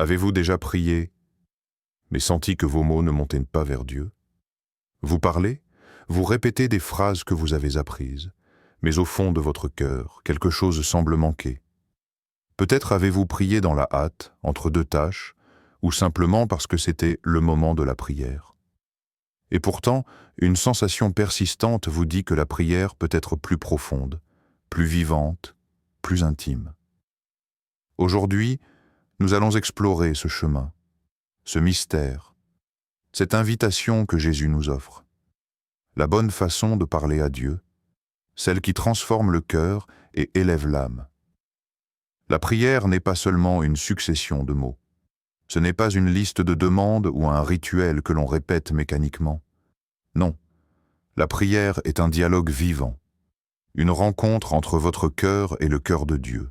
Avez-vous déjà prié, mais senti que vos mots ne montaient pas vers Dieu? Vous parlez, vous répétez des phrases que vous avez apprises, mais au fond de votre cœur, quelque chose semble manquer. Peut-être avez-vous prié dans la hâte, entre deux tâches, ou simplement parce que c'était le moment de la prière. Et pourtant, une sensation persistante vous dit que la prière peut être plus profonde, plus vivante, plus intime. Aujourd'hui, nous allons explorer ce chemin, ce mystère, cette invitation que Jésus nous offre. La bonne façon de parler à Dieu, celle qui transforme le cœur et élève l'âme. La prière n'est pas seulement une succession de mots. Ce n'est pas une liste de demandes ou un rituel que l'on répète mécaniquement. Non, la prière est un dialogue vivant, une rencontre entre votre cœur et le cœur de Dieu.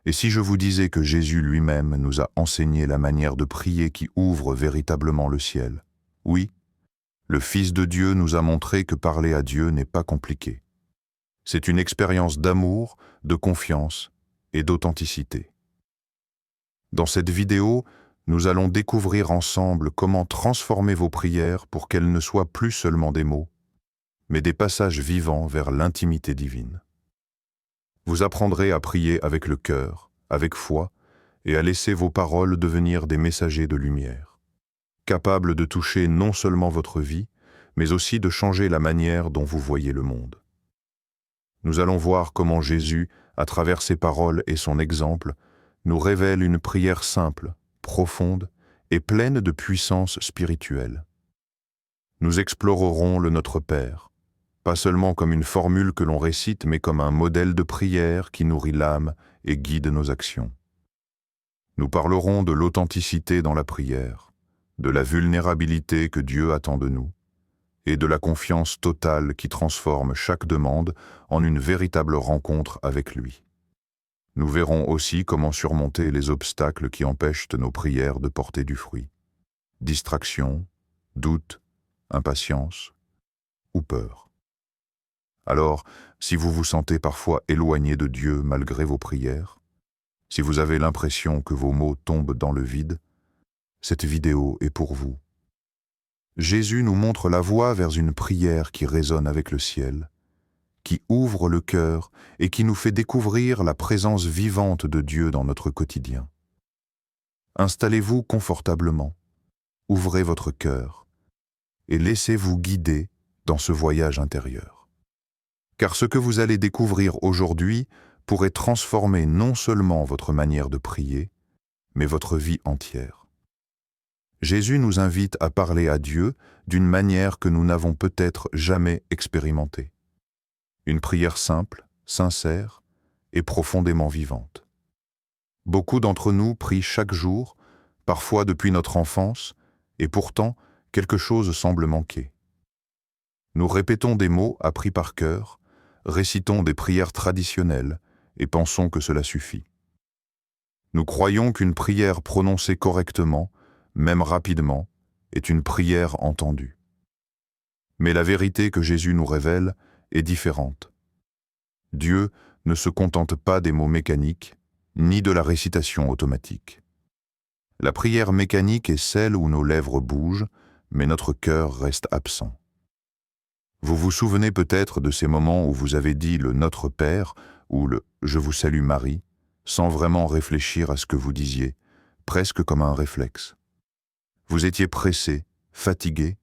Et si je vous disais que Jésus lui-même nous a enseigné la manière de prier qui ouvre véritablement le ciel? Oui, le Fils de Dieu nous a montré que parler à Dieu n'est pas compliqué. C'est une expérience d'amour, de confiance et d'authenticité. Dans cette vidéo, nous allons découvrir ensemble comment transformer vos prières pour qu'elles ne soient plus seulement des mots, mais des passages vivants vers l'intimité divine. Vous apprendrez à prier avec le cœur, avec foi, et à laisser vos paroles devenir des messagers de lumière, capables de toucher non seulement votre vie, mais aussi de changer la manière dont vous voyez le monde. Nous allons voir comment Jésus, à travers ses paroles et son exemple, nous révèle une prière simple, profonde et pleine de puissance spirituelle. Nous explorerons le Notre Père, pas seulement comme une formule que l'on récite, mais comme un modèle de prière qui nourrit l'âme et guide nos actions. Nous parlerons de l'authenticité dans la prière, de la vulnérabilité que Dieu attend de nous, et de la confiance totale qui transforme chaque demande en une véritable rencontre avec lui. Nous verrons aussi comment surmonter les obstacles qui empêchent nos prières de porter du fruit. Distraction, doute, impatience ou peur. Alors, si vous vous sentez parfois éloigné de Dieu malgré vos prières, si vous avez l'impression que vos mots tombent dans le vide, cette vidéo est pour vous. Jésus nous montre la voie vers une prière qui résonne avec le ciel, qui ouvre le cœur et qui nous fait découvrir la présence vivante de Dieu dans notre quotidien. Installez-vous confortablement, ouvrez votre cœur et laissez-vous guider dans ce voyage intérieur. Car ce que vous allez découvrir aujourd'hui pourrait transformer non seulement votre manière de prier, mais votre vie entière. Jésus nous invite à parler à Dieu d'une manière que nous n'avons peut-être jamais expérimentée. Une prière simple, sincère et profondément vivante. Beaucoup d'entre nous prient chaque jour, parfois depuis notre enfance, et pourtant, quelque chose semble manquer. Nous répétons des mots appris par cœur, récitons des prières traditionnelles et pensons que cela suffit. Nous croyons qu'une prière prononcée correctement, même rapidement, est une prière entendue. Mais la vérité que Jésus nous révèle est différente. Dieu ne se contente pas des mots mécaniques, ni de la récitation automatique. La prière mécanique est celle où nos lèvres bougent, mais notre cœur reste absent. Vous vous souvenez peut-être de ces moments où vous avez dit le Notre Père ou le Je vous salue Marie, sans vraiment réfléchir à ce que vous disiez, presque comme un réflexe. Vous étiez pressé, fatigué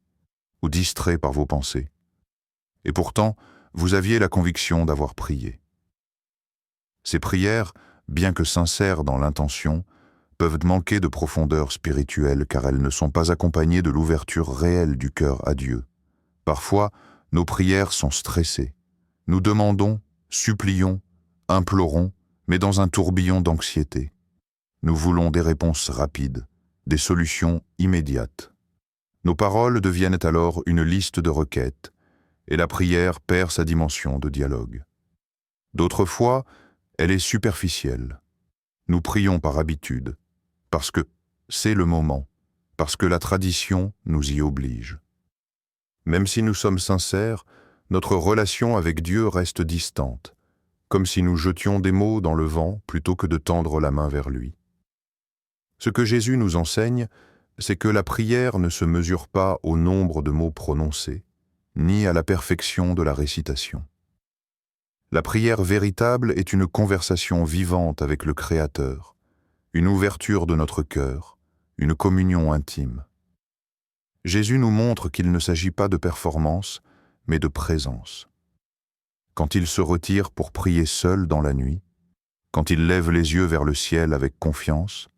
ou distrait par vos pensées. Et pourtant, vous aviez la conviction d'avoir prié. Ces prières, bien que sincères dans l'intention, peuvent manquer de profondeur spirituelle car elles ne sont pas accompagnées de l'ouverture réelle du cœur à Dieu. Parfois, nos prières sont stressées. Nous demandons, supplions, implorons, mais dans un tourbillon d'anxiété. Nous voulons des réponses rapides, des solutions immédiates. Nos paroles deviennent alors une liste de requêtes, et la prière perd sa dimension de dialogue. D'autres fois, elle est superficielle. Nous prions par habitude, parce que c'est le moment, parce que la tradition nous y oblige. Même si nous sommes sincères, notre relation avec Dieu reste distante, comme si nous jetions des mots dans le vent plutôt que de tendre la main vers lui. Ce que Jésus nous enseigne, c'est que la prière ne se mesure pas au nombre de mots prononcés, ni à la perfection de la récitation. La prière véritable est une conversation vivante avec le Créateur, une ouverture de notre cœur, une communion intime. Jésus nous montre qu'il ne s'agit pas de performance, mais de présence. Quand il se retire pour prier seul dans la nuit, quand il lève les yeux vers le ciel avec confiance,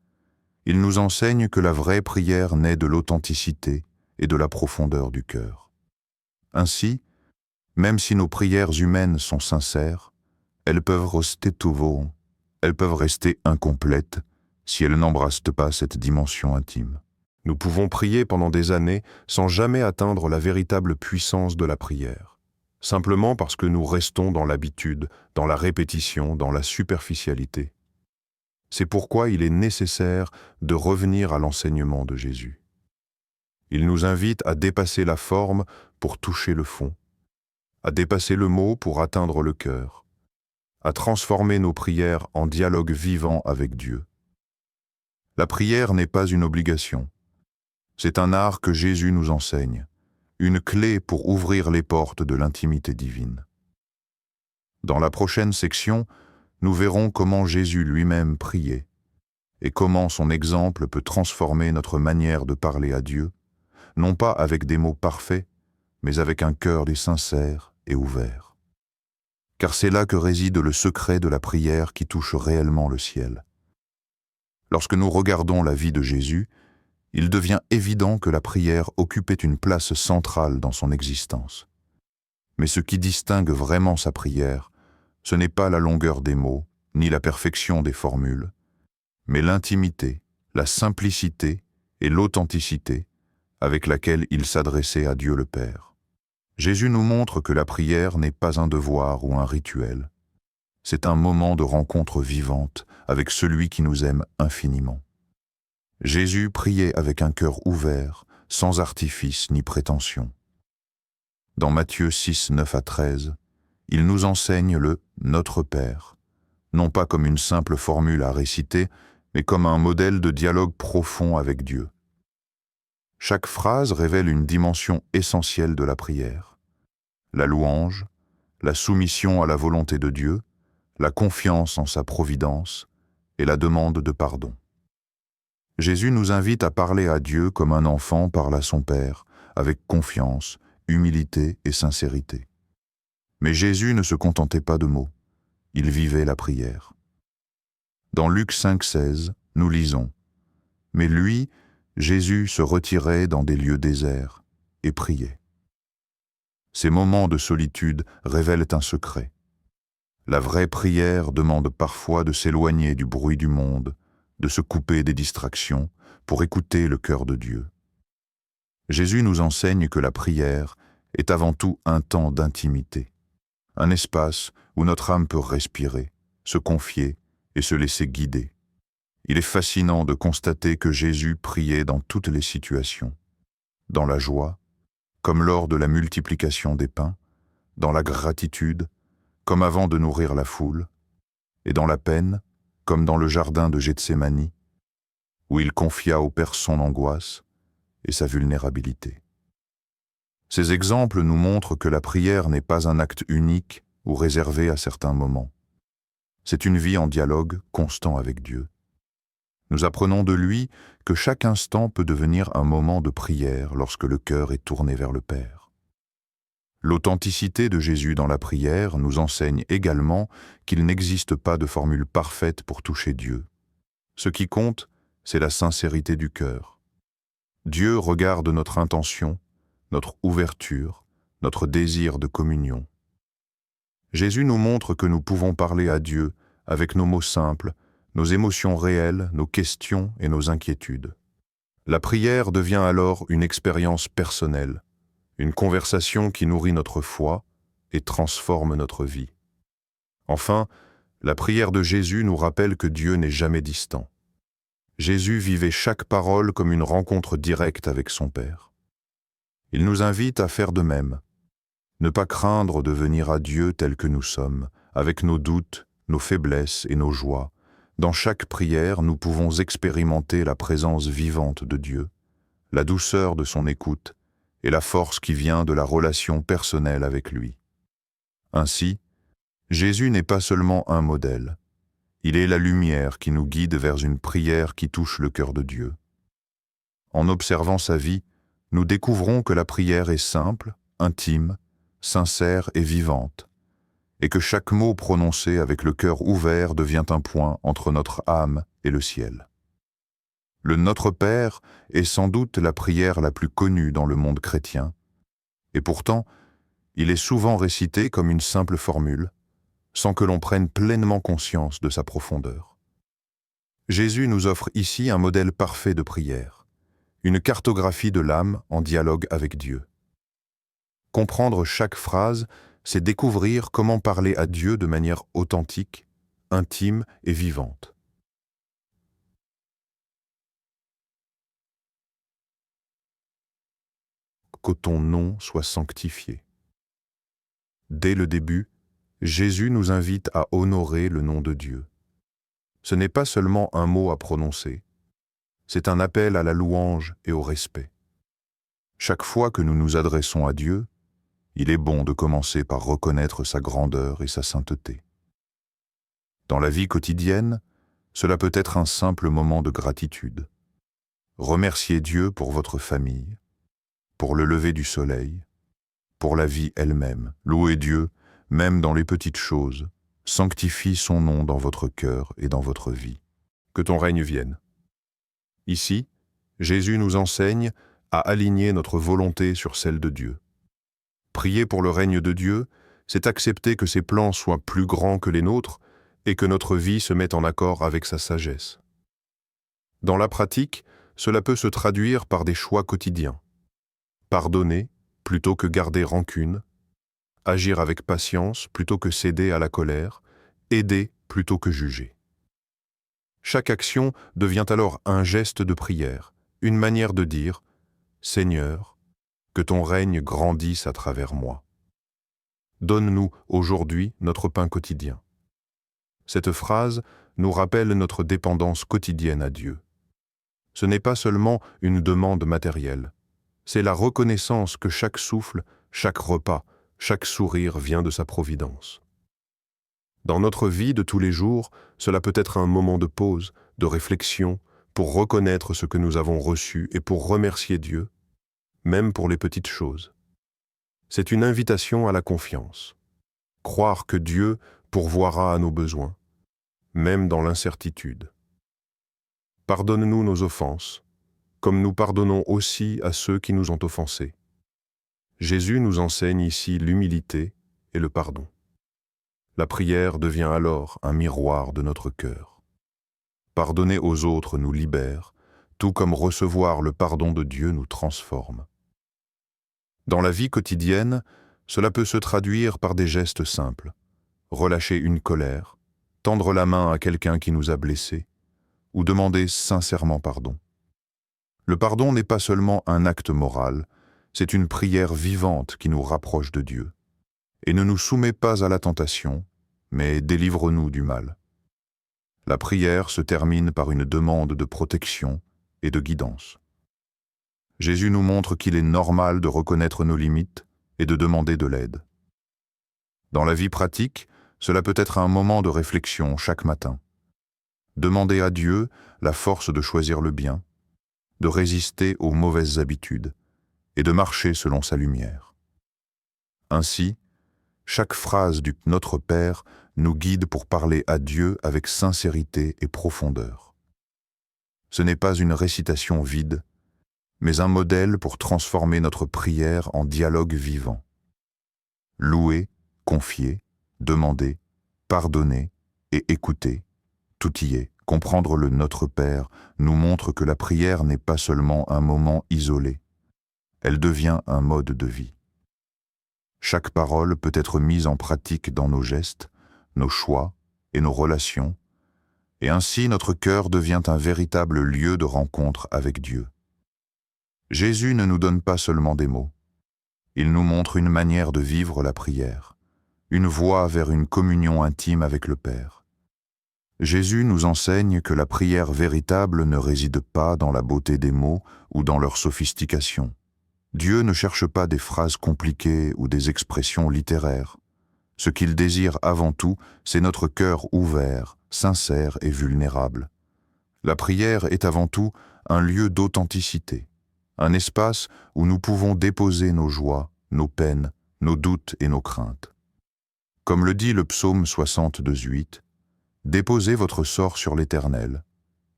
il nous enseigne que la vraie prière naît de l'authenticité et de la profondeur du cœur. Ainsi, même si nos prières humaines sont sincères, elles peuvent rester incomplètes si elles n'embrassent pas cette dimension intime. Nous pouvons prier pendant des années sans jamais atteindre la véritable puissance de la prière, simplement parce que nous restons dans l'habitude, dans la répétition, dans la superficialité. C'est pourquoi il est nécessaire de revenir à l'enseignement de Jésus. Il nous invite à dépasser la forme pour toucher le fond, à dépasser le mot pour atteindre le cœur, à transformer nos prières en dialogue vivant avec Dieu. La prière n'est pas une obligation. C'est un art que Jésus nous enseigne, une clé pour ouvrir les portes de l'intimité divine. Dans la prochaine section, nous verrons comment Jésus lui-même priait et comment son exemple peut transformer notre manière de parler à Dieu, non pas avec des mots parfaits, mais avec un cœur sincère et ouvert. Car c'est là que réside le secret de la prière qui touche réellement le ciel. Lorsque nous regardons la vie de Jésus, il devient évident que la prière occupait une place centrale dans son existence. Mais ce qui distingue vraiment sa prière, ce n'est pas la longueur des mots, ni la perfection des formules, mais l'intimité, la simplicité et l'authenticité avec laquelle il s'adressait à Dieu le Père. Jésus nous montre que la prière n'est pas un devoir ou un rituel. C'est un moment de rencontre vivante avec celui qui nous aime infiniment. Jésus priait avec un cœur ouvert, sans artifice ni prétention. Dans Matthieu 6, 9 à 13, il nous enseigne le « Notre Père », non pas comme une simple formule à réciter, mais comme un modèle de dialogue profond avec Dieu. Chaque phrase révèle une dimension essentielle de la prière. La louange, la soumission à la volonté de Dieu, la confiance en sa providence et la demande de pardon. Jésus nous invite à parler à Dieu comme un enfant parle à son Père, avec confiance, humilité et sincérité. Mais Jésus ne se contentait pas de mots, il vivait la prière. Dans Luc 5,16, nous lisons « Mais lui, Jésus se retirait dans des lieux déserts et priait. » Ces moments de solitude révèlent un secret. La vraie prière demande parfois de s'éloigner du bruit du monde, de se couper des distractions pour écouter le cœur de Dieu. Jésus nous enseigne que la prière est avant tout un temps d'intimité, un espace où notre âme peut respirer, se confier et se laisser guider. Il est fascinant de constater que Jésus priait dans toutes les situations, dans la joie, comme lors de la multiplication des pains, dans la gratitude, comme avant de nourrir la foule, et dans la peine, comme dans le jardin de Gethsémani, où il confia au Père son angoisse et sa vulnérabilité. Ces exemples nous montrent que la prière n'est pas un acte unique ou réservé à certains moments. C'est une vie en dialogue constant avec Dieu. Nous apprenons de lui que chaque instant peut devenir un moment de prière lorsque le cœur est tourné vers le Père. L'authenticité de Jésus dans la prière nous enseigne également qu'il n'existe pas de formule parfaite pour toucher Dieu. Ce qui compte, c'est la sincérité du cœur. Dieu regarde notre intention, notre ouverture, notre désir de communion. Jésus nous montre que nous pouvons parler à Dieu avec nos mots simples, nos émotions réelles, nos questions et nos inquiétudes. La prière devient alors une expérience personnelle, une conversation qui nourrit notre foi et transforme notre vie. Enfin, la prière de Jésus nous rappelle que Dieu n'est jamais distant. Jésus vivait chaque parole comme une rencontre directe avec son Père. Il nous invite à faire de même, ne pas craindre de venir à Dieu tel que nous sommes, avec nos doutes, nos faiblesses et nos joies, Dans chaque prière, nous pouvons expérimenter la présence vivante de Dieu, la douceur de son écoute et la force qui vient de la relation personnelle avec lui. Ainsi, Jésus n'est pas seulement un modèle, il est la lumière qui nous guide vers une prière qui touche le cœur de Dieu. En observant sa vie, nous découvrons que la prière est simple, intime, sincère et vivante, et que chaque mot prononcé avec le cœur ouvert devient un point entre notre âme et le ciel. Le Notre Père est sans doute la prière la plus connue dans le monde chrétien, et pourtant, il est souvent récité comme une simple formule, sans que l'on prenne pleinement conscience de sa profondeur. Jésus nous offre ici un modèle parfait de prière, une cartographie de l'âme en dialogue avec Dieu. Comprendre chaque phrase, c'est découvrir comment parler à Dieu de manière authentique, intime et vivante. Que ton nom soit sanctifié. Dès le début, Jésus nous invite à honorer le nom de Dieu. Ce n'est pas seulement un mot à prononcer, c'est un appel à la louange et au respect. Chaque fois que nous nous adressons à Dieu, il est bon de commencer par reconnaître sa grandeur et sa sainteté. Dans la vie quotidienne, cela peut être un simple moment de gratitude. Remerciez Dieu pour votre famille, pour le lever du soleil, pour la vie elle-même. Louez Dieu, même dans les petites choses. Sanctifie son nom dans votre cœur et dans votre vie. Que ton règne vienne. Ici, Jésus nous enseigne à aligner notre volonté sur celle de Dieu. Prier pour le règne de Dieu, c'est accepter que ses plans soient plus grands que les nôtres et que notre vie se mette en accord avec sa sagesse. Dans la pratique, cela peut se traduire par des choix quotidiens. Pardonner plutôt que garder rancune, agir avec patience plutôt que céder à la colère, aider plutôt que juger. Chaque action devient alors un geste de prière, une manière de dire « Seigneur, que ton règne grandisse à travers moi. Donne-nous aujourd'hui notre pain quotidien. » Cette phrase nous rappelle notre dépendance quotidienne à Dieu. Ce n'est pas seulement une demande matérielle, c'est la reconnaissance que chaque souffle, chaque repas, chaque sourire vient de sa providence. Dans notre vie de tous les jours, cela peut être un moment de pause, de réflexion, pour reconnaître ce que nous avons reçu et pour remercier Dieu, même pour les petites choses. C'est une invitation à la confiance. Croire que Dieu pourvoira à nos besoins, même dans l'incertitude. Pardonne-nous nos offenses, comme nous pardonnons aussi à ceux qui nous ont offensés. Jésus nous enseigne ici l'humilité et le pardon. La prière devient alors un miroir de notre cœur. Pardonner aux autres nous libère, tout comme recevoir le pardon de Dieu nous transforme. Dans la vie quotidienne, cela peut se traduire par des gestes simples. Relâcher une colère, tendre la main à quelqu'un qui nous a blessés, ou demander sincèrement pardon. Le pardon n'est pas seulement un acte moral, c'est une prière vivante qui nous rapproche de Dieu, et ne nous soumet pas à la tentation, mais délivre-nous du mal. La prière se termine par une demande de protection et de guidance. Jésus nous montre qu'il est normal de reconnaître nos limites et de demander de l'aide. Dans la vie pratique, cela peut être un moment de réflexion chaque matin. Demander à Dieu la force de choisir le bien, de résister aux mauvaises habitudes et de marcher selon sa lumière. Ainsi, chaque phrase du Notre Père nous guide pour parler à Dieu avec sincérité et profondeur. Ce n'est pas une récitation vide, mais un modèle pour transformer notre prière en dialogue vivant. Louer, confier, demander, pardonner et écouter, tout y est. Comprendre le Notre Père nous montre que la prière n'est pas seulement un moment isolé, elle devient un mode de vie. Chaque parole peut être mise en pratique dans nos gestes, nos choix et nos relations, et ainsi notre cœur devient un véritable lieu de rencontre avec Dieu. Jésus ne nous donne pas seulement des mots, il nous montre une manière de vivre la prière, une voie vers une communion intime avec le Père. Jésus nous enseigne que la prière véritable ne réside pas dans la beauté des mots ou dans leur sophistication. Dieu ne cherche pas des phrases compliquées ou des expressions littéraires. Ce qu'il désire avant tout, c'est notre cœur ouvert, sincère et vulnérable. La prière est avant tout un lieu d'authenticité, un espace où nous pouvons déposer nos joies, nos peines, nos doutes et nos craintes. Comme le dit le psaume 62:8, « Déposez votre sort sur l'Éternel,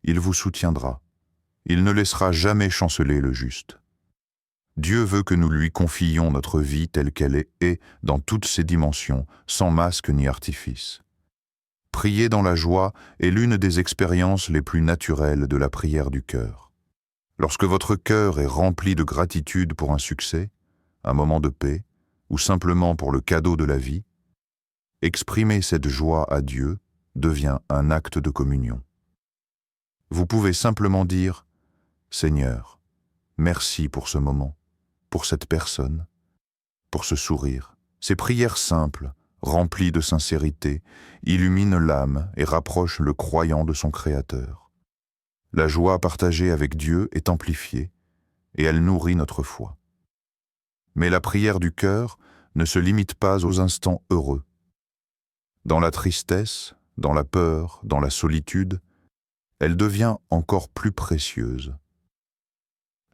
il vous soutiendra, il ne laissera jamais chanceler le juste. » Dieu veut que nous lui confions notre vie telle qu'elle est dans toutes ses dimensions, sans masque ni artifice. Prier dans la joie est l'une des expériences les plus naturelles de la prière du cœur. Lorsque votre cœur est rempli de gratitude pour un succès, un moment de paix, ou simplement pour le cadeau de la vie, exprimer cette joie à Dieu devient un acte de communion. Vous pouvez simplement dire « Seigneur, merci pour ce moment, pour cette personne, pour ce sourire. » Ces prières simples, remplies de sincérité, illuminent l'âme et rapprochent le croyant de son Créateur. La joie partagée avec Dieu est amplifiée et elle nourrit notre foi. Mais la prière du cœur ne se limite pas aux instants heureux. Dans la tristesse, dans la peur, dans la solitude, elle devient encore plus précieuse.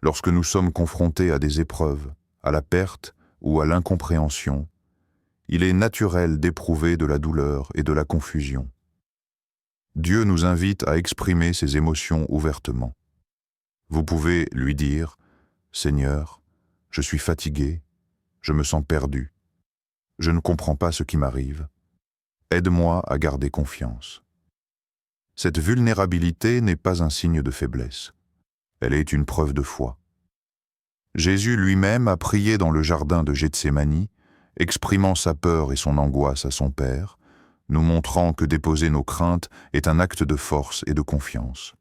Lorsque nous sommes confrontés à des épreuves, à la perte ou à l'incompréhension, il est naturel d'éprouver de la douleur et de la confusion. Dieu nous invite à exprimer ses émotions ouvertement. Vous pouvez lui dire « Seigneur, je suis fatigué, je me sens perdu, je ne comprends pas ce qui m'arrive. Aide-moi à garder confiance. » Cette vulnérabilité n'est pas un signe de faiblesse. Elle est une preuve de foi. Jésus lui-même a prié dans le jardin de Gethsémani, exprimant sa peur et son angoisse à son Père, nous montrant que déposer nos craintes est un acte de force et de confiance.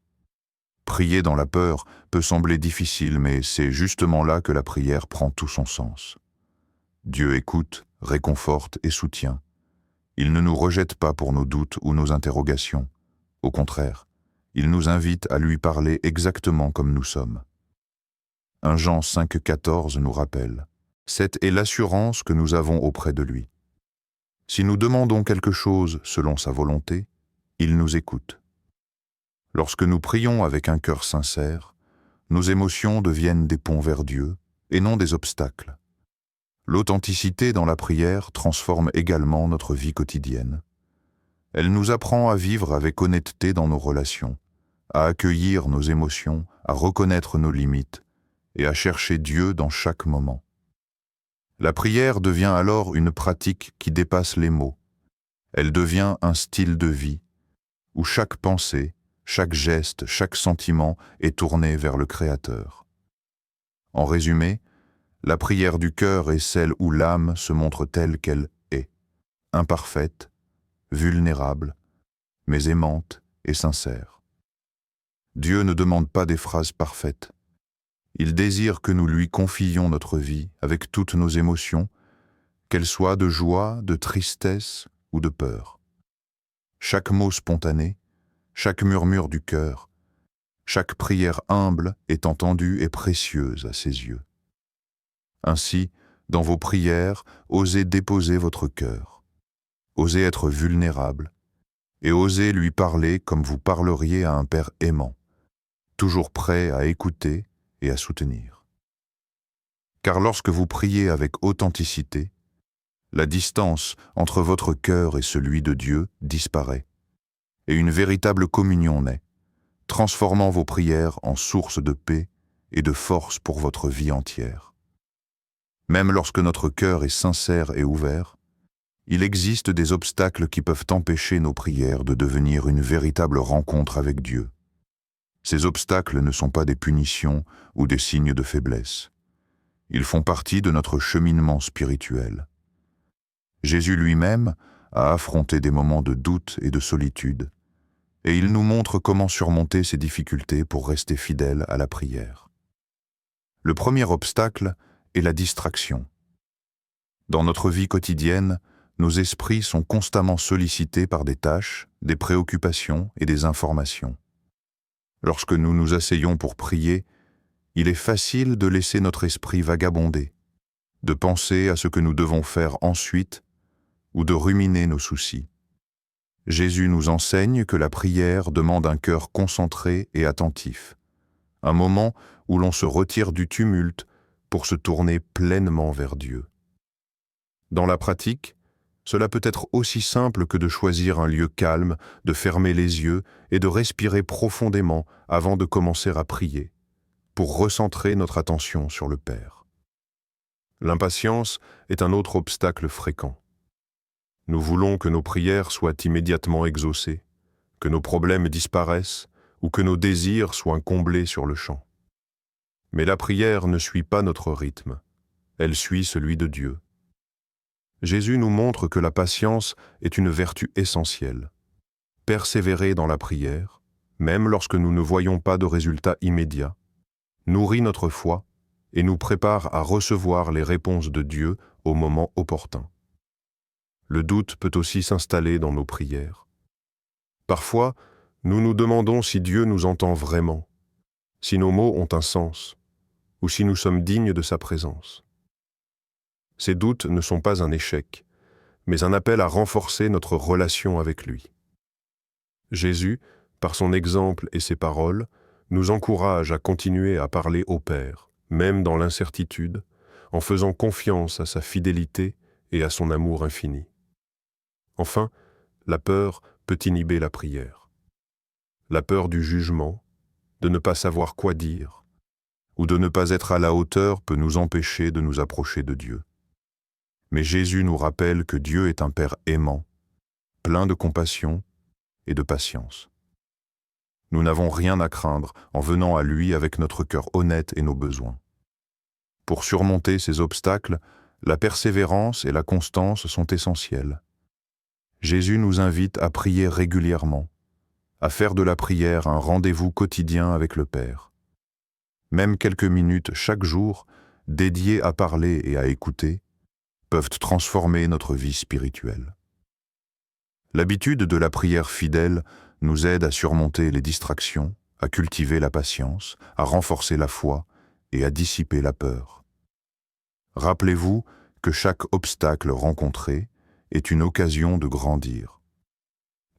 Prier dans la peur peut sembler difficile, mais c'est justement là que la prière prend tout son sens. Dieu écoute, réconforte et soutient. Il ne nous rejette pas pour nos doutes ou nos interrogations. Au contraire, il nous invite à lui parler exactement comme nous sommes. 1 Jean 5,14 nous rappelle « Cette est l'assurance que nous avons auprès de lui. Si nous demandons quelque chose selon sa volonté, il nous écoute. » Lorsque nous prions avec un cœur sincère, nos émotions deviennent des ponts vers Dieu et non des obstacles. L'authenticité dans la prière transforme également notre vie quotidienne. Elle nous apprend à vivre avec honnêteté dans nos relations, à accueillir nos émotions, à reconnaître nos limites et à chercher Dieu dans chaque moment. La prière devient alors une pratique qui dépasse les mots. Elle devient un style de vie où chaque pensée, chaque geste, chaque sentiment est tourné vers le Créateur. En résumé, la prière du cœur est celle où l'âme se montre telle qu'elle est, imparfaite, vulnérable, mais aimante et sincère. Dieu ne demande pas des phrases parfaites. Il désire que nous lui confions notre vie avec toutes nos émotions, qu'elles soient de joie, de tristesse ou de peur. Chaque mot spontané, chaque murmure du cœur, chaque prière humble est entendue et précieuse à ses yeux. Ainsi, dans vos prières, osez déposer votre cœur, osez être vulnérable et osez lui parler comme vous parleriez à un Père aimant, toujours prêt à écouter et à soutenir. Car lorsque vous priez avec authenticité, la distance entre votre cœur et celui de Dieu disparaît, et une véritable communion naît, transformant vos prières en source de paix et de force pour votre vie entière. Même lorsque notre cœur est sincère et ouvert, il existe des obstacles qui peuvent empêcher nos prières de devenir une véritable rencontre avec Dieu. Ces obstacles ne sont pas des punitions ou des signes de faiblesse. Ils font partie de notre cheminement spirituel. Jésus lui-même a affronté des moments de doute et de solitude, et il nous montre comment surmonter ces difficultés pour rester fidèle à la prière. Le premier obstacle est la distraction. Dans notre vie quotidienne, nos esprits sont constamment sollicités par des tâches, des préoccupations et des informations. Lorsque nous nous asseyons pour prier, il est facile de laisser notre esprit vagabonder, de penser à ce que nous devons faire ensuite ou de ruminer nos soucis. Jésus nous enseigne que la prière demande un cœur concentré et attentif, un moment où l'on se retire du tumulte pour se tourner pleinement vers Dieu. Dans la pratique, cela peut être aussi simple que de choisir un lieu calme, de fermer les yeux et de respirer profondément avant de commencer à prier, pour recentrer notre attention sur le Père. L'impatience est un autre obstacle fréquent. Nous voulons que nos prières soient immédiatement exaucées, que nos problèmes disparaissent ou que nos désirs soient comblés sur le champ. Mais la prière ne suit pas notre rythme, elle suit celui de Dieu. Jésus nous montre que la patience est une vertu essentielle. Persévérer dans la prière, même lorsque nous ne voyons pas de résultats immédiats, nourrit notre foi et nous prépare à recevoir les réponses de Dieu au moment opportun. Le doute peut aussi s'installer dans nos prières. Parfois, nous nous demandons si Dieu nous entend vraiment, si nos mots ont un sens, ou si nous sommes dignes de sa présence. Ces doutes ne sont pas un échec, mais un appel à renforcer notre relation avec lui. Jésus, par son exemple et ses paroles, nous encourage à continuer à parler au Père, même dans l'incertitude, en faisant confiance à sa fidélité et à son amour infini. Enfin, la peur peut inhiber la prière. La peur du jugement, de ne pas savoir quoi dire, ou de ne pas être à la hauteur peut nous empêcher de nous approcher de Dieu. Mais Jésus nous rappelle que Dieu est un Père aimant, plein de compassion et de patience. Nous n'avons rien à craindre en venant à lui avec notre cœur honnête et nos besoins. Pour surmonter ces obstacles, la persévérance et la constance sont essentielles. Jésus nous invite à prier régulièrement, à faire de la prière un rendez-vous quotidien avec le Père. Même quelques minutes chaque jour, dédiées à parler et à écouter, peuvent transformer notre vie spirituelle. L'habitude de la prière fidèle nous aide à surmonter les distractions, à cultiver la patience, à renforcer la foi et à dissiper la peur. Rappelez-vous que chaque obstacle rencontré est une occasion de grandir.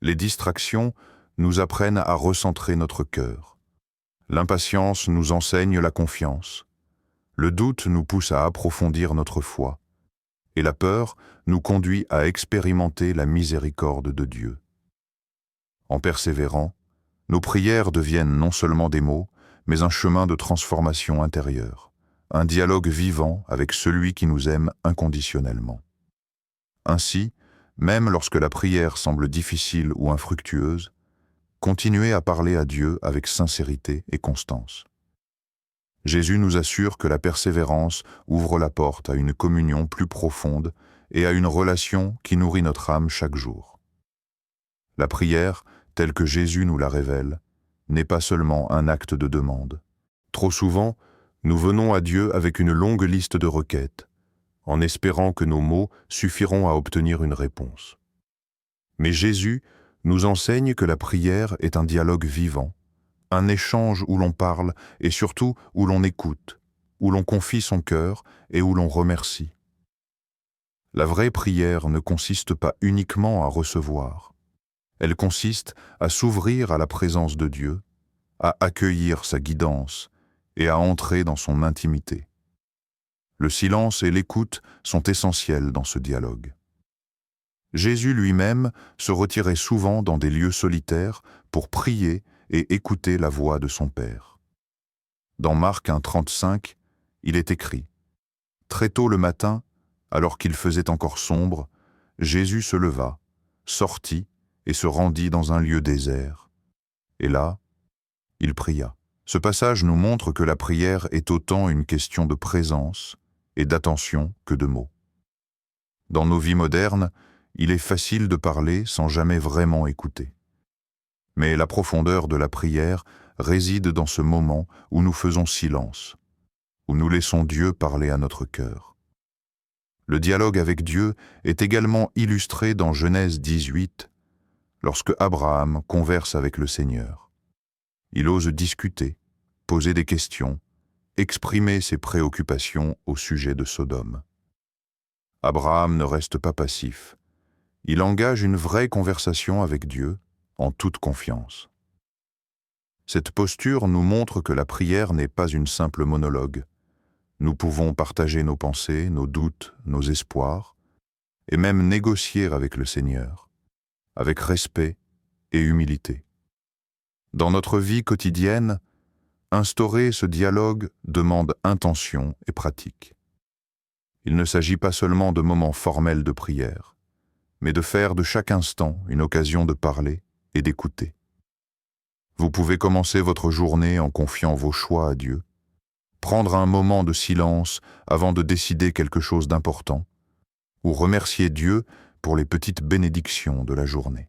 Les distractions nous apprennent à recentrer notre cœur. L'impatience nous enseigne la confiance. Le doute nous pousse à approfondir notre foi. Et la peur nous conduit à expérimenter la miséricorde de Dieu. En persévérant, nos prières deviennent non seulement des mots, mais un chemin de transformation intérieure, un dialogue vivant avec celui qui nous aime inconditionnellement. Ainsi, même lorsque la prière semble difficile ou infructueuse, continuez à parler à Dieu avec sincérité et constance. Jésus nous assure que la persévérance ouvre la porte à une communion plus profonde et à une relation qui nourrit notre âme chaque jour. La prière, telle que Jésus nous la révèle, n'est pas seulement un acte de demande. Trop souvent, nous venons à Dieu avec une longue liste de requêtes, en espérant que nos mots suffiront à obtenir une réponse. Mais Jésus nous enseigne que la prière est un dialogue vivant, un échange où l'on parle et surtout où l'on écoute, où l'on confie son cœur et où l'on remercie. La vraie prière ne consiste pas uniquement à recevoir. Elle consiste à s'ouvrir à la présence de Dieu, à accueillir sa guidance et à entrer dans son intimité. Le silence et l'écoute sont essentiels dans ce dialogue. Jésus lui-même se retirait souvent dans des lieux solitaires pour prier et écouter la voix de son Père. Dans Marc 1,35, il est écrit « Très tôt le matin, alors qu'il faisait encore sombre, Jésus se leva, sortit et se rendit dans un lieu désert. Et là, il pria. » Ce passage nous montre que la prière est autant une question de présence et d'attention que de mots. Dans nos vies modernes, il est facile de parler sans jamais vraiment écouter. Mais la profondeur de la prière réside dans ce moment où nous faisons silence, où nous laissons Dieu parler à notre cœur. Le dialogue avec Dieu est également illustré dans Genèse 18, lorsque Abraham converse avec le Seigneur. Il ose discuter, poser des questions, exprimer ses préoccupations au sujet de Sodome. Abraham ne reste pas passif. Il engage une vraie conversation avec Dieu, en toute confiance. Cette posture nous montre que la prière n'est pas une simple monologue. Nous pouvons partager nos pensées, nos doutes, nos espoirs, et même négocier avec le Seigneur, avec respect et humilité. Dans notre vie quotidienne, instaurer ce dialogue demande intention et pratique. Il ne s'agit pas seulement de moments formels de prière, mais de faire de chaque instant une occasion de parler et d'écouter. Vous pouvez commencer votre journée en confiant vos choix à Dieu, prendre un moment de silence avant de décider quelque chose d'important, ou remercier Dieu pour les petites bénédictions de la journée.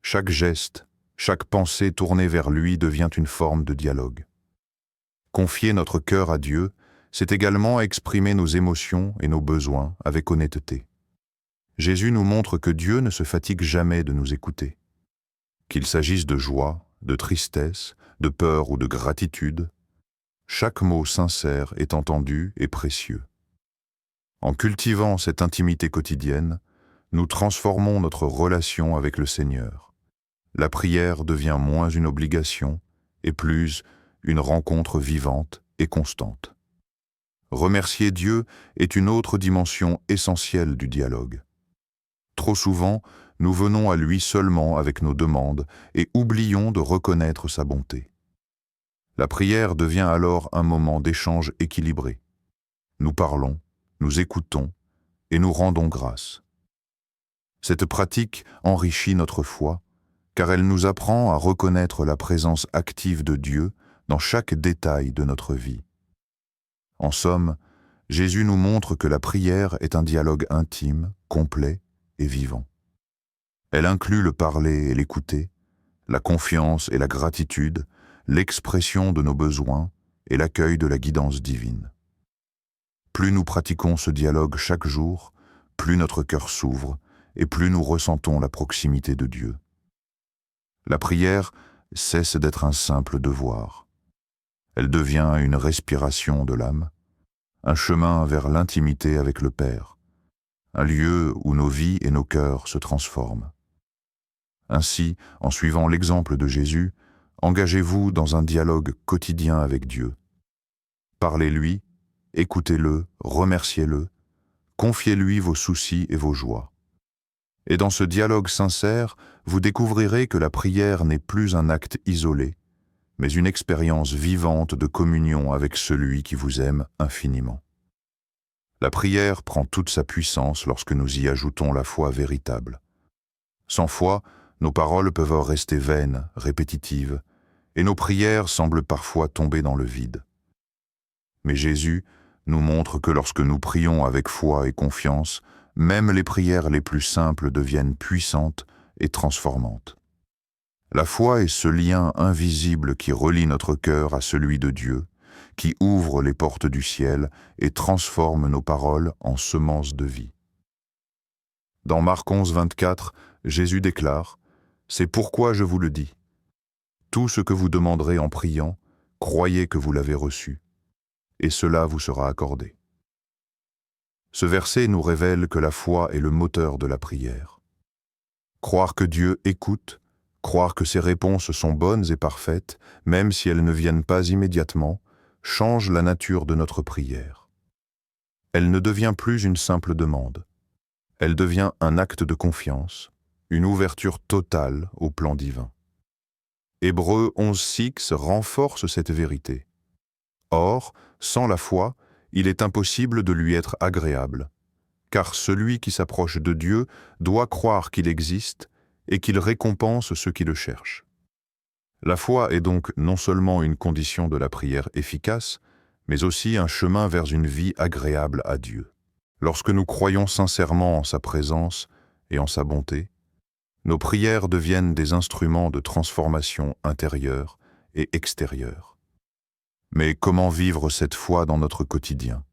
Chaque geste, chaque pensée tournée vers lui devient une forme de dialogue. Confier notre cœur à Dieu, c'est également exprimer nos émotions et nos besoins avec honnêteté. Jésus nous montre que Dieu ne se fatigue jamais de nous écouter. Qu'il s'agisse de joie, de tristesse, de peur ou de gratitude, chaque mot sincère est entendu et précieux. En cultivant cette intimité quotidienne, nous transformons notre relation avec le Seigneur. La prière devient moins une obligation et plus une rencontre vivante et constante. Remercier Dieu est une autre dimension essentielle du dialogue. Trop souvent, nous venons à lui seulement avec nos demandes et oublions de reconnaître sa bonté. La prière devient alors un moment d'échange équilibré. Nous parlons, nous écoutons et nous rendons grâce. Cette pratique enrichit notre foi, car elle nous apprend à reconnaître la présence active de Dieu dans chaque détail de notre vie. En somme, Jésus nous montre que la prière est un dialogue intime, complet et vivant. Elle inclut le parler et l'écouter, la confiance et la gratitude, l'expression de nos besoins et l'accueil de la guidance divine. Plus nous pratiquons ce dialogue chaque jour, plus notre cœur s'ouvre et plus nous ressentons la proximité de Dieu. La prière cesse d'être un simple devoir. Elle devient une respiration de l'âme, un chemin vers l'intimité avec le Père, un lieu où nos vies et nos cœurs se transforment. Ainsi, en suivant l'exemple de Jésus, engagez-vous dans un dialogue quotidien avec Dieu. Parlez-lui, écoutez-le, remerciez-le, confiez-lui vos soucis et vos joies. Et dans ce dialogue sincère, vous découvrirez que la prière n'est plus un acte isolé, mais une expérience vivante de communion avec celui qui vous aime infiniment. La prière prend toute sa puissance lorsque nous y ajoutons la foi véritable. Sans foi, nos paroles peuvent rester vaines, répétitives, et nos prières semblent parfois tomber dans le vide. Mais Jésus nous montre que lorsque nous prions avec foi et confiance, même les prières les plus simples deviennent puissantes et transformantes. La foi est ce lien invisible qui relie notre cœur à celui de Dieu, qui ouvre les portes du ciel et transforme nos paroles en semences de vie. Dans Marc 11, 24, Jésus déclare « C'est pourquoi je vous le dis. Tout ce que vous demanderez en priant, croyez que vous l'avez reçu, et cela vous sera accordé. » Ce verset nous révèle que la foi est le moteur de la prière. Croire que Dieu écoute, croire que ses réponses sont bonnes et parfaites, même si elles ne viennent pas immédiatement, change la nature de notre prière. Elle ne devient plus une simple demande. Elle devient un acte de confiance, une ouverture totale au plan divin. Hébreux 11:6 renforce cette vérité. Or, sans la foi, il est impossible de lui être agréable, car celui qui s'approche de Dieu doit croire qu'il existe et qu'il récompense ceux qui le cherchent. La foi est donc non seulement une condition de la prière efficace, mais aussi un chemin vers une vie agréable à Dieu. Lorsque nous croyons sincèrement en sa présence et en sa bonté, nos prières deviennent des instruments de transformation intérieure et extérieure. Mais comment vivre cette foi dans notre quotidien?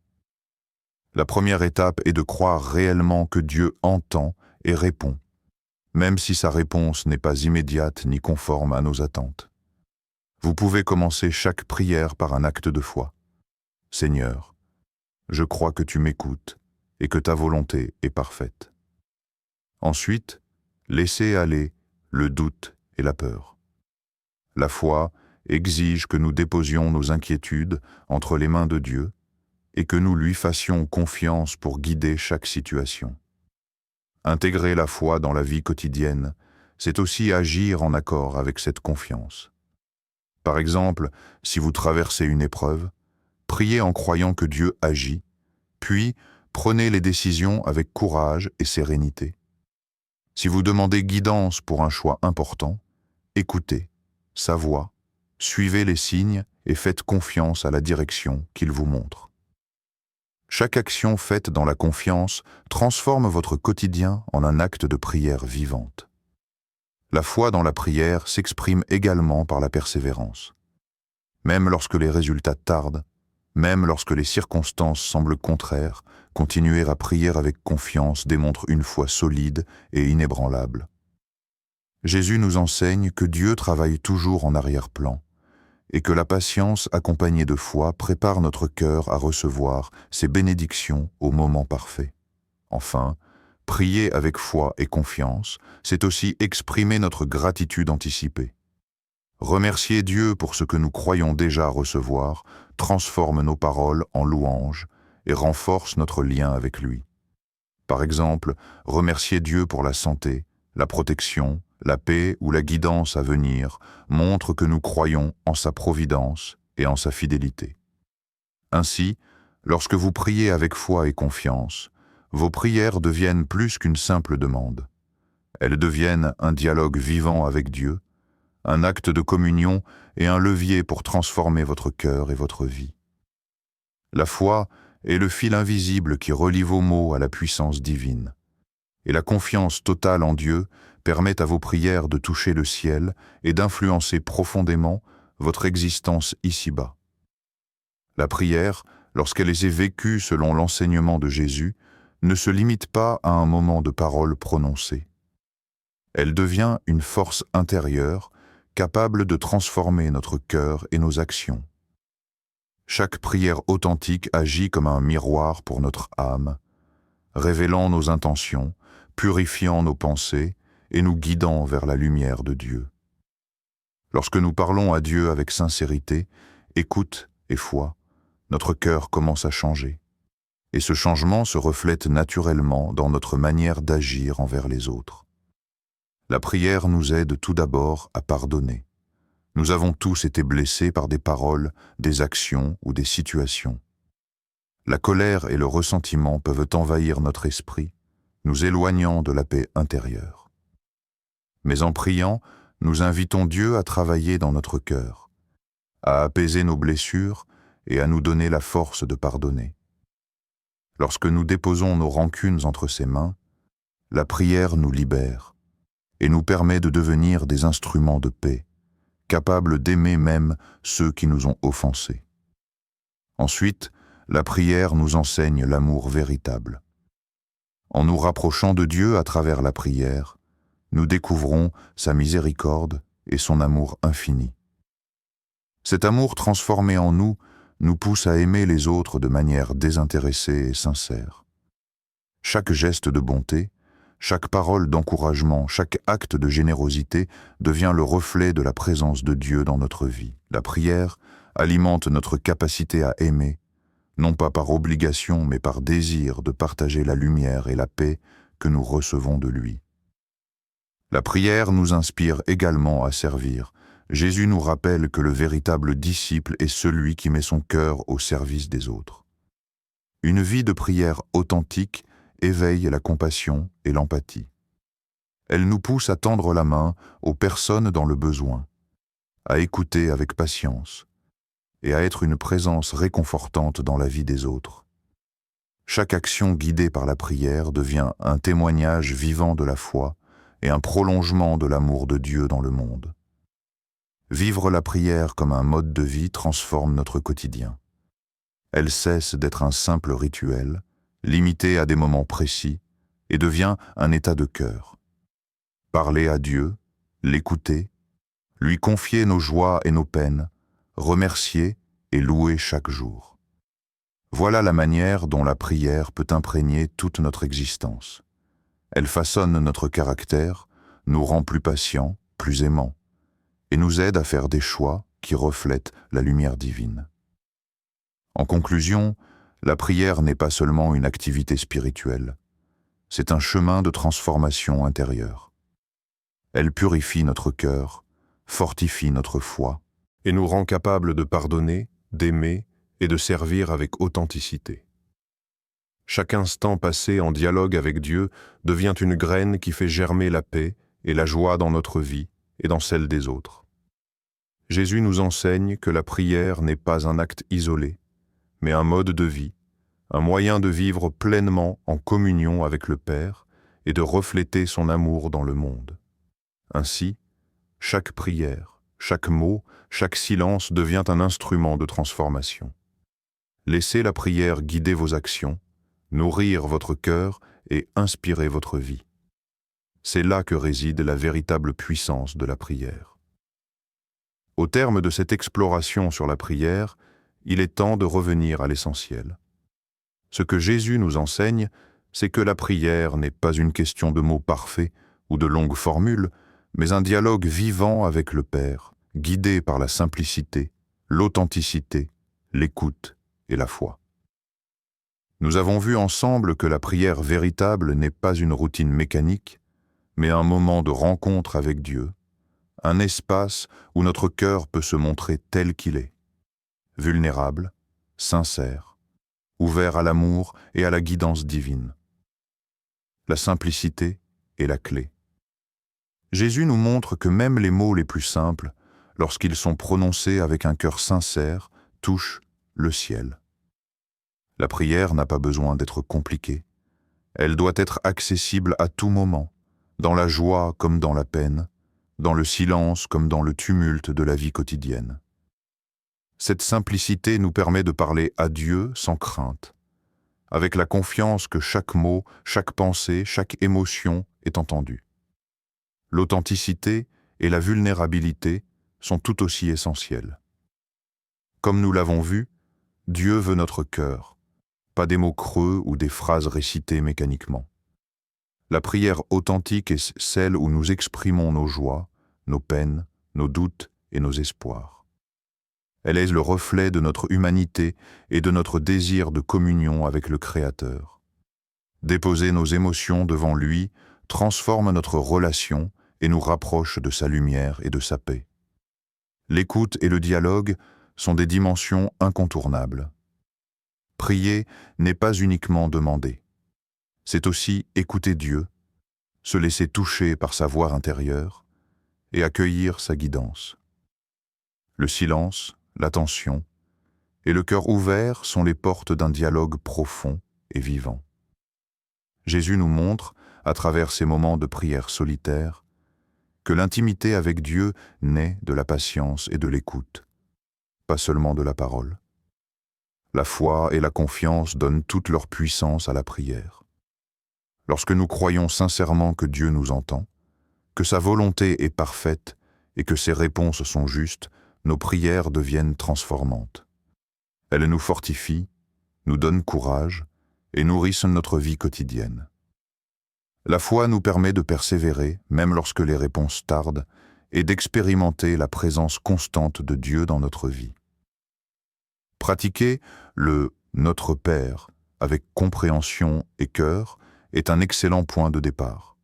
La première étape est de croire réellement que Dieu entend et répond, même si sa réponse n'est pas immédiate ni conforme à nos attentes. Vous pouvez commencer chaque prière par un acte de foi. Seigneur, je crois que tu m'écoutes et que ta volonté est parfaite. Ensuite, laissez aller le doute et la peur. La foi exige que nous déposions nos inquiétudes entre les mains de Dieu et que nous lui fassions confiance pour guider chaque situation. Intégrer la foi dans la vie quotidienne, c'est aussi agir en accord avec cette confiance. Par exemple, si vous traversez une épreuve, priez en croyant que Dieu agit, puis prenez les décisions avec courage et sérénité. Si vous demandez guidance pour un choix important, écoutez sa voix, suivez les signes et faites confiance à la direction qu'il vous montre. Chaque action faite dans la confiance transforme votre quotidien en un acte de prière vivante. La foi dans la prière s'exprime également par la persévérance. Même lorsque les résultats tardent, même lorsque les circonstances semblent contraires, continuer à prier avec confiance démontre une foi solide et inébranlable. Jésus nous enseigne que Dieu travaille toujours en arrière-plan et que la patience accompagnée de foi prépare notre cœur à recevoir ses bénédictions au moment parfait. Enfin, prier avec foi et confiance, c'est aussi exprimer notre gratitude anticipée. Remercier Dieu pour ce que nous croyons déjà recevoir transforme nos paroles en louanges et renforce notre lien avec lui. Par exemple, remercier Dieu pour la santé, la protection, la paix ou la guidance à venir montre que nous croyons en sa providence et en sa fidélité. Ainsi, lorsque vous priez avec foi et confiance, vos prières deviennent plus qu'une simple demande. Elles deviennent un dialogue vivant avec Dieu, un acte de communion et un levier pour transformer votre cœur et votre vie. La foi est le fil invisible qui relie vos mots à la puissance divine. Et la confiance totale en Dieu permet à vos prières de toucher le ciel et d'influencer profondément votre existence ici-bas. La prière, lorsqu'elle est vécue selon l'enseignement de Jésus, ne se limite pas à un moment de parole prononcée. Elle devient une force intérieure capable de transformer notre cœur et nos actions. Chaque prière authentique agit comme un miroir pour notre âme, révélant nos intentions, purifiant nos pensées et nous guidant vers la lumière de Dieu. Lorsque nous parlons à Dieu avec sincérité, écoute et foi, notre cœur commence à changer. Et ce changement se reflète naturellement dans notre manière d'agir envers les autres. La prière nous aide tout d'abord à pardonner. Nous avons tous été blessés par des paroles, des actions ou des situations. La colère et le ressentiment peuvent envahir notre esprit, nous éloignant de la paix intérieure. Mais en priant, nous invitons Dieu à travailler dans notre cœur, à apaiser nos blessures et à nous donner la force de pardonner. Lorsque nous déposons nos rancunes entre ses mains, la prière nous libère et nous permet de devenir des instruments de paix, capables d'aimer même ceux qui nous ont offensés. Ensuite, la prière nous enseigne l'amour véritable. En nous rapprochant de Dieu à travers la prière, nous découvrons sa miséricorde et son amour infini. Cet amour transformé en nous nous pousse à aimer les autres de manière désintéressée et sincère. Chaque geste de bonté, chaque parole d'encouragement, chaque acte de générosité devient le reflet de la présence de Dieu dans notre vie. La prière alimente notre capacité à aimer, non pas par obligation mais par désir de partager la lumière et la paix que nous recevons de lui. La prière nous inspire également à servir. Jésus nous rappelle que le véritable disciple est celui qui met son cœur au service des autres. Une vie de prière authentique éveille la compassion et l'empathie. Elle nous pousse à tendre la main aux personnes dans le besoin, à écouter avec patience et à être une présence réconfortante dans la vie des autres. Chaque action guidée par la prière devient un témoignage vivant de la foi et un prolongement de l'amour de Dieu dans le monde. Vivre la prière comme un mode de vie transforme notre quotidien. Elle cesse d'être un simple rituel limité à des moments précis, et devient un état de cœur. Parler à Dieu, l'écouter, lui confier nos joies et nos peines, remercier et louer chaque jour. Voilà la manière dont la prière peut imprégner toute notre existence. Elle façonne notre caractère, nous rend plus patients, plus aimants, et nous aide à faire des choix qui reflètent la lumière divine. En conclusion, la prière n'est pas seulement une activité spirituelle, c'est un chemin de transformation intérieure. Elle purifie notre cœur, fortifie notre foi, et nous rend capables de pardonner, d'aimer et de servir avec authenticité. Chaque instant passé en dialogue avec Dieu devient une graine qui fait germer la paix et la joie dans notre vie et dans celle des autres. Jésus nous enseigne que la prière n'est pas un acte isolé, mais un mode de vie, un moyen de vivre pleinement en communion avec le Père et de refléter son amour dans le monde. Ainsi, chaque prière, chaque mot, chaque silence devient un instrument de transformation. Laissez la prière guider vos actions, nourrir votre cœur et inspirer votre vie. C'est là que réside la véritable puissance de la prière. Au terme de cette exploration sur la prière, il est temps de revenir à l'essentiel. Ce que Jésus nous enseigne, c'est que la prière n'est pas une question de mots parfaits ou de longues formules, mais un dialogue vivant avec le Père, guidé par la simplicité, l'authenticité, l'écoute et la foi. Nous avons vu ensemble que la prière véritable n'est pas une routine mécanique, mais un moment de rencontre avec Dieu, un espace où notre cœur peut se montrer tel qu'il est, vulnérable, sincère, ouvert à l'amour et à la guidance divine. La simplicité est la clé. Jésus nous montre que même les mots les plus simples, lorsqu'ils sont prononcés avec un cœur sincère, touchent le ciel. La prière n'a pas besoin d'être compliquée. Elle doit être accessible à tout moment, dans la joie comme dans la peine, dans le silence comme dans le tumulte de la vie quotidienne. Cette simplicité nous permet de parler à Dieu sans crainte, avec la confiance que chaque mot, chaque pensée, chaque émotion est entendue. L'authenticité et la vulnérabilité sont tout aussi essentielles. Comme nous l'avons vu, Dieu veut notre cœur, pas des mots creux ou des phrases récitées mécaniquement. La prière authentique est celle où nous exprimons nos joies, nos peines, nos doutes et nos espoirs. Elle est le reflet de notre humanité et de notre désir de communion avec le Créateur. Déposer nos émotions devant lui transforme notre relation et nous rapproche de sa lumière et de sa paix. L'écoute et le dialogue sont des dimensions incontournables. Prier n'est pas uniquement demander. C'est aussi écouter Dieu, se laisser toucher par sa voix intérieure et accueillir sa guidance. Le silence, l'attention et le cœur ouvert sont les portes d'un dialogue profond et vivant. Jésus nous montre, à travers ces moments de prière solitaire, que l'intimité avec Dieu naît de la patience et de l'écoute, pas seulement de la parole. La foi et la confiance donnent toute leur puissance à la prière. Lorsque nous croyons sincèrement que Dieu nous entend, que sa volonté est parfaite et que ses réponses sont justes, nos prières deviennent transformantes. Elles nous fortifient, nous donnent courage et nourrissent notre vie quotidienne. La foi nous permet de persévérer, même lorsque les réponses tardent, et d'expérimenter la présence constante de Dieu dans notre vie. Pratiquer le « Notre Père » avec compréhension et cœur est un excellent point de départ.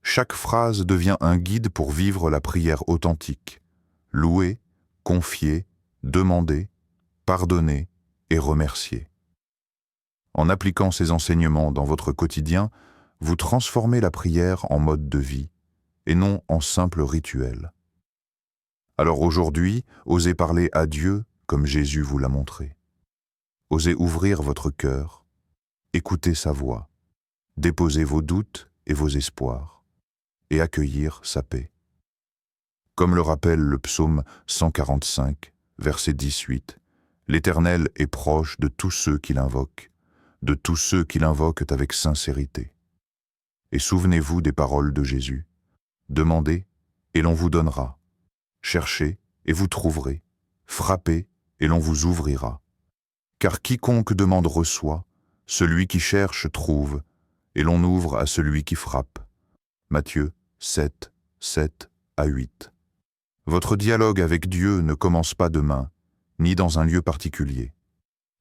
Chaque phrase devient un guide pour vivre la prière authentique, louer, confier, demander, pardonner et remercier. En appliquant ces enseignements dans votre quotidien, vous transformez la prière en mode de vie et non en simple rituel. Alors aujourd'hui, osez parler à Dieu comme Jésus vous l'a montré. Osez ouvrir votre cœur, écouter sa voix, déposer vos doutes et vos espoirs, et accueillir sa paix. Comme le rappelle le psaume 145, verset 18, « L'Éternel est proche de tous ceux qui l'invoquent, de tous ceux qui l'invoquent avec sincérité. Et souvenez-vous des paroles de Jésus. Demandez, et l'on vous donnera. Cherchez, et vous trouverez. Frappez, et l'on vous ouvrira. Car quiconque demande reçoit, celui qui cherche trouve, et l'on ouvre à celui qui frappe. Matthieu 7, 7 à 8. Votre dialogue avec Dieu ne commence pas demain, ni dans un lieu particulier.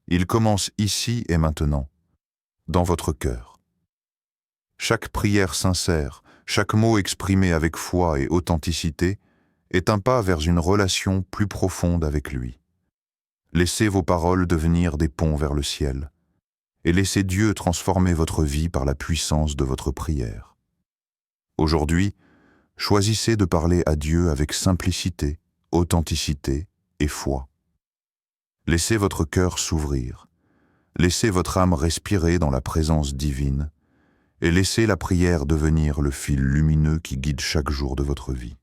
Il commence ici et maintenant, dans votre cœur. Chaque prière sincère, chaque mot exprimé avec foi et authenticité est un pas vers une relation plus profonde avec lui. Laissez vos paroles devenir des ponts vers le ciel, et laissez Dieu transformer votre vie par la puissance de votre prière. Aujourd'hui, choisissez de parler à Dieu avec simplicité, authenticité et foi. Laissez votre cœur s'ouvrir, laissez votre âme respirer dans la présence divine, et laissez la prière devenir le fil lumineux qui guide chaque jour de votre vie.